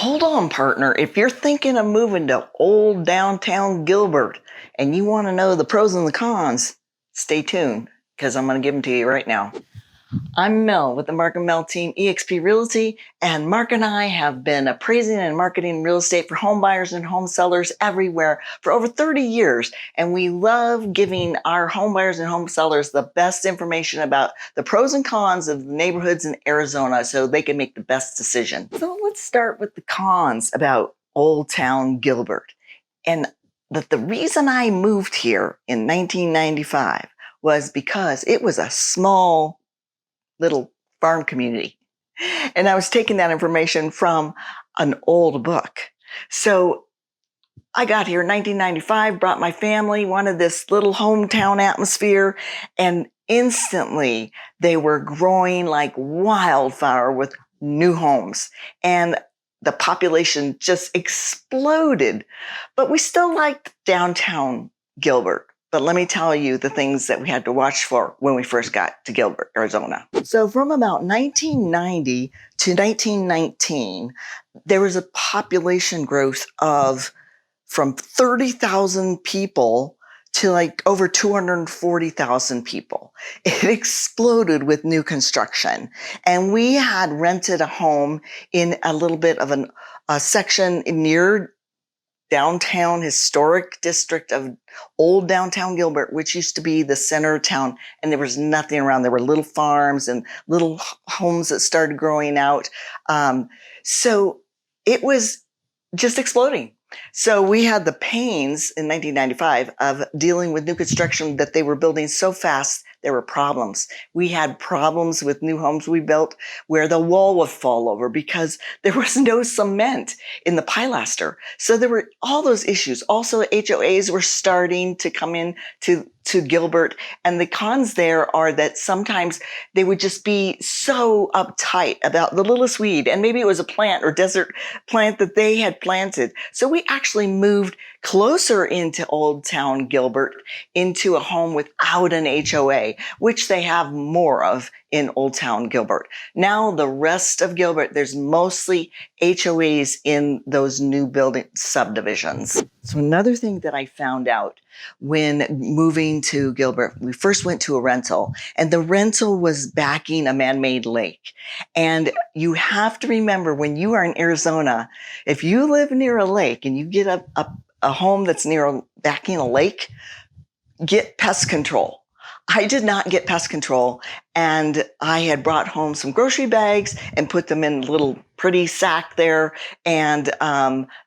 Hold on, partner. If you're thinking of moving to old downtown Gilbert and you want to know the pros and the cons, stay tuned because I'm going to give them to you right now. I'm Mel with the Mark and Mel Team, eXp Realty, and Mark and I have been appraising and marketing real estate for home buyers and home sellers everywhere for over 30 years. And we love giving our home buyers and home sellers the best information about the pros and cons of the neighborhoods in Arizona so they can make the best decision. So let's start with the cons about Old Town Gilbert. And the reason I moved here in 1995 was because it was a small little farm community. And I was taking that information from an old book. So I got here in 1995, brought my family, wanted this little hometown atmosphere, and instantly they were growing like wildfire with new homes. And the population just exploded. But we still liked downtown Gilbert. But let me tell you the things that we had to watch for when we first got to Gilbert, Arizona. So from about 1990 to 1919, there was a population growth of from 30,000 people to like over 240,000 people. It exploded with new construction. And we had rented a home in a little bit of a section near downtown historic district of old downtown Gilbert, which used to be the center of town, and there was nothing around. There were little farms and little homes that started growing out. So it was just exploding. So we had the pains in 1995 of dealing with new construction that they were building so fast, there were problems. We had problems with new homes we built where the wall would fall over because there was no cement in the pilaster. So there were all those issues. Also, HOAs were starting to come in to Gilbert. And the cons there are that sometimes they would just be so uptight about the littlest weed. And maybe it was a plant or desert plant that they had planted. So we actually moved closer into Old Town Gilbert into a home without an HOA, which they have more of in Old Town Gilbert. Now the rest of Gilbert, there's mostly HOAs in those new building subdivisions. So another thing that I found out when moving to Gilbert, we first went to a rental, and the rental was backing a man-made lake. And you have to remember, when you are in Arizona, if you live near a lake and you get a home that's backing a lake, get pest control. I did not get pest control, and I had brought home some grocery bags and put them in a little pretty sack there. And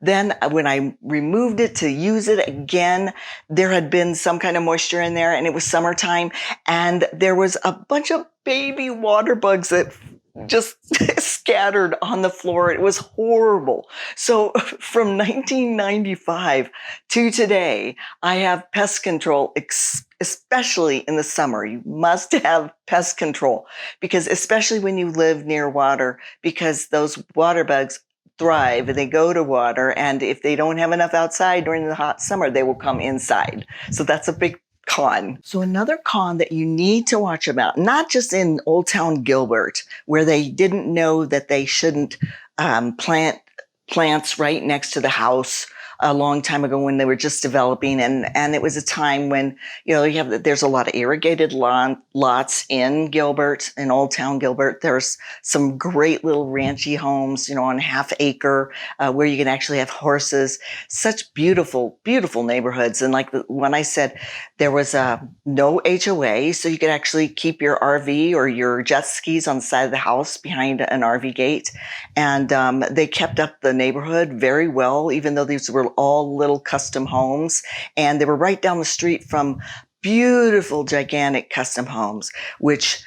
then when I removed it to use it again, there had been some kind of moisture in there, and it was summertime, and there was a bunch of baby water bugs that just scattered on the floor. It was horrible. So from 1995 to today, I have pest control, especially in the summer. You must have pest control because especially when you live near water, because those water bugs thrive, they go to water, and if they don't have enough outside during the hot summer, they will come inside. So that's a big con. So another con that you need to watch about, not just in Old Town Gilbert, where they didn't know that they shouldn't plant plants right next to the house a long time ago when they were just developing. And it was a time when, there's a lot of irrigated lots in Gilbert, in Old Town Gilbert. There's some great little ranchy homes, on half acre, where you can actually have horses. Such beautiful, beautiful neighborhoods. And like when I said, there was no HOA, so you could actually keep your RV or your jet skis on the side of the house behind an RV gate. And they kept up the neighborhood very well, even though these were all little custom homes. And they were right down the street from beautiful, gigantic custom homes, which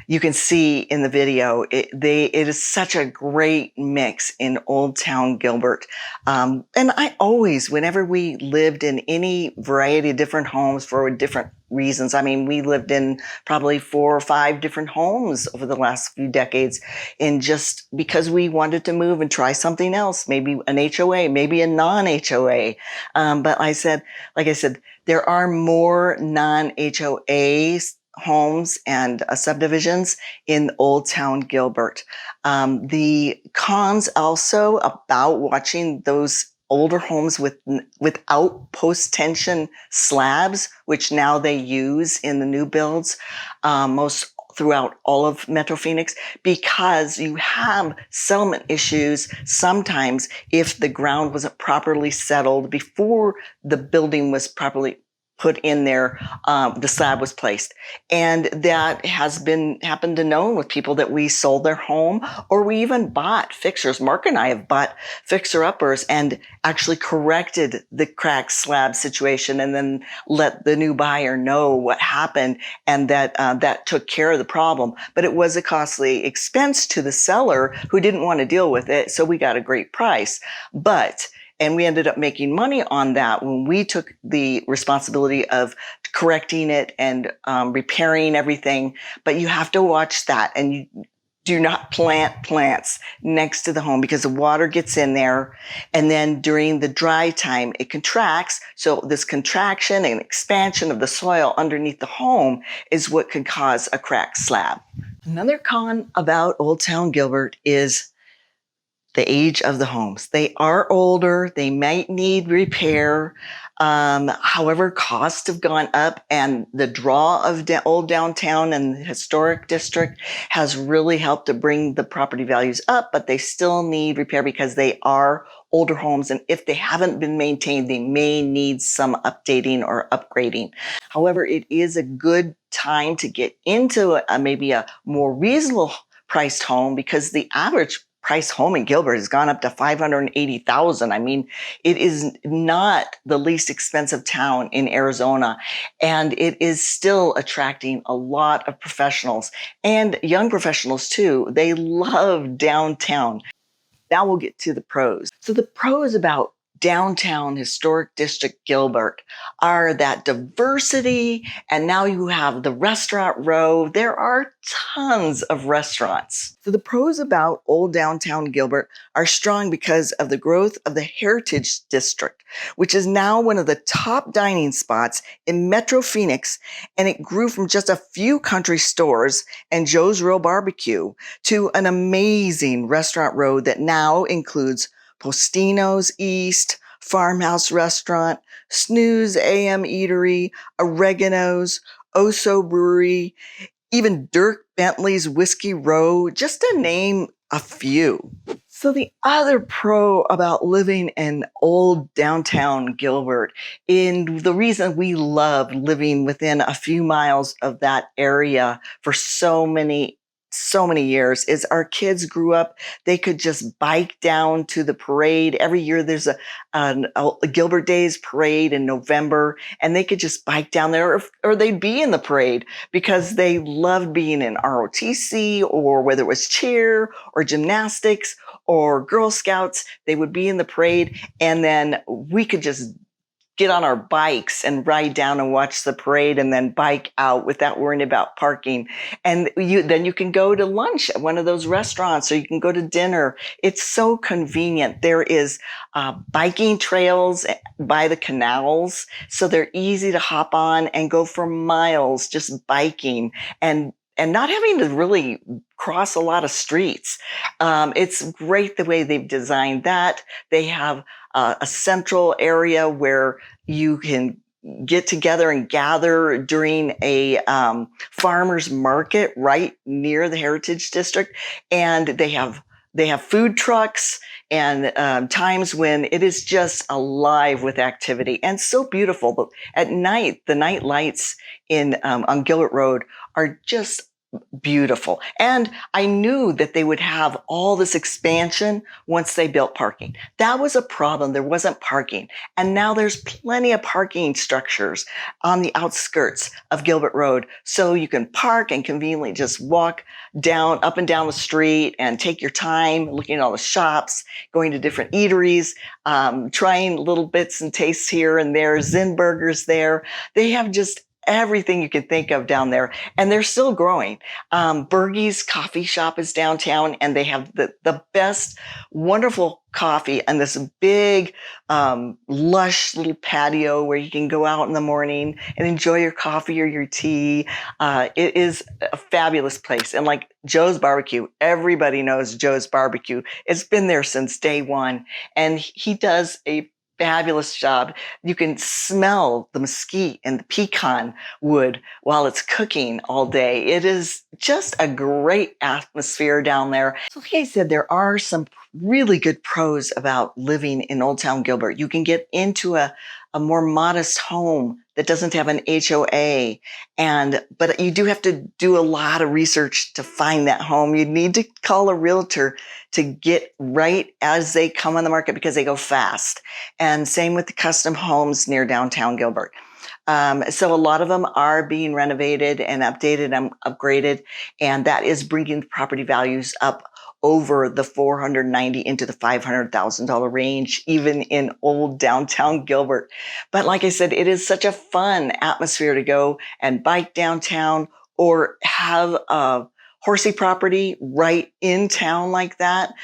you can see in the video. It is such a great mix in Old Town Gilbert. And I always, whenever we lived in any variety of different homes for different reasons, I mean, we lived in probably 4 or 5 different homes over the last few decades, and just because we wanted to move and try something else, maybe an HOA, maybe a non-HOA. But like I said, there are more non-HOA homes and subdivisions in Old Town Gilbert. The cons also about watching those older homes without post-tension slabs, which now they use in the new builds, most throughout all of Metro Phoenix, because you have settlement issues sometimes if the ground wasn't properly settled before the building was properly put in there, the slab was placed. And that has happened to known with people that we sold their home, or we even bought fixers. Mark and I have bought fixer-uppers and actually corrected the cracked slab situation and then let the new buyer know what happened, and that took care of the problem. But it was a costly expense to the seller who didn't want to deal with it, so we got a great price. And we ended up making money on that when we took the responsibility of correcting it and repairing everything. But you have to watch that, and you do not plant plants next to the home because the water gets in there. And then during the dry time, it contracts. So this contraction and expansion of the soil underneath the home is what could cause a cracked slab. Another con about Old Town Gilbert is the age of the homes. They are older. They might need repair. However, costs have gone up, and the draw of old downtown and the historic district has really helped to bring the property values up, but they still need repair because they are older homes. And if they haven't been maintained, they may need some updating or upgrading. However, it is a good time to get into maybe a more reasonable priced home, because the average price home in Gilbert has gone up to $580,000. I mean, it is not the least expensive town in Arizona, and it is still attracting a lot of professionals and young professionals too. They love downtown. Now we'll get to the pros. So the pros about downtown historic district Gilbert are that diversity, and now you have the restaurant row. There are tons of restaurants. So the pros about old downtown Gilbert are strong because of the growth of the Heritage District, which is now one of the top dining spots in Metro Phoenix, and it grew from just a few country stores and Joe's Real Barbecue to an amazing restaurant row that now includes Postino's East, Farmhouse Restaurant, Snooze AM Eatery, Oregano's, Oso Brewery, even Dirk Bentley's Whiskey Row, just to name a few. So the other pro about living in old downtown Gilbert, and the reason we love living within a few miles of that area for so many years, is our kids grew up, they could just bike down to the parade. Every year there's a Gilbert Days parade in November, and they could just bike down there, or they'd be in the parade because they loved being in ROTC, or whether it was cheer or gymnastics or Girl Scouts, they would be in the parade, and then we could just get on our bikes and ride down and watch the parade and then bike out without worrying about parking. And then you can go to lunch at one of those restaurants, or you can go to dinner. It's so convenient. There is biking trails by the canals, so they're easy to hop on and go for miles just biking and not having to really cross a lot of streets. It's great the way they've designed that. They have a central area where you can get together and gather during a farmer's market right near the Heritage District. And they have food trucks and times when it is just alive with activity and so beautiful. But at night, the night lights on Gilbert Road are just beautiful. And I knew that they would have all this expansion once they built parking. That was a problem. There wasn't parking. And now there's plenty of parking structures on the outskirts of Gilbert Road. So you can park and conveniently just walk up and down the street and take your time looking at all the shops, going to different eateries, trying little bits and tastes here and there. Zen Burgers there. They have just everything you can think of down there, and they're still growing. Bergie's Coffee Shop is downtown, and they have the best, wonderful coffee on this big, lush little patio where you can go out in the morning and enjoy your coffee or your tea. It is a fabulous place. And like Joe's Barbecue, everybody knows Joe's Barbecue. It's been there since day one, and he does a fabulous job. You can smell the mesquite and the pecan wood while it's cooking all day. It is just a great atmosphere down there. So like I said, there are some really good pros about living in Old Town Gilbert. You can get into a more modest home that doesn't have an HOA, but you do have to do a lot of research to find that home. You need to call a realtor to get right as they come on the market because they go fast. And same with the custom homes near downtown Gilbert. So a lot of them are being renovated and updated and upgraded, and that is bringing property values up over the $490 into the $500,000 range, even in old downtown Gilbert. But like I said, it is such a fun atmosphere to go and bike downtown or have a horsey property right in town like that.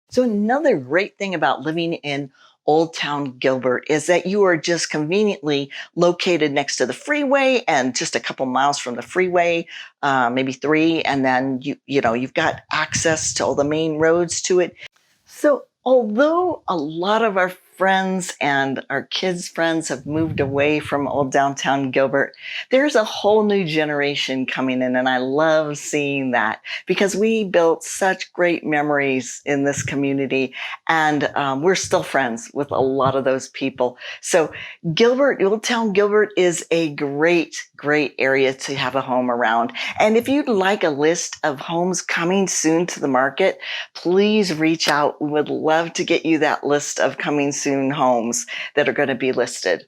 So another great thing about living in Old Town Gilbert is that you are just conveniently located next to the freeway and just a couple miles from the freeway, maybe 3, and then you've got access to all the main roads to it. So although a lot of our friends and our kids' friends have moved away from old downtown Gilbert, there's a whole new generation coming in, and I love seeing that because we built such great memories in this community, and we're still friends with a lot of those people. So Gilbert, Old Town Gilbert is a great, great area to have a home around. And if you'd like a list of homes coming soon to the market, please reach out. We would love to get you that list of coming soon homes that are going to be listed.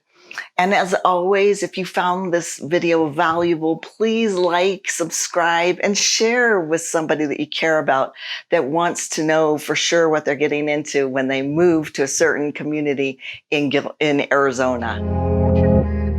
And as always, if you found this video valuable, please like, subscribe, and share with somebody that you care about that wants to know for sure what they're getting into when they move to a certain community in Arizona.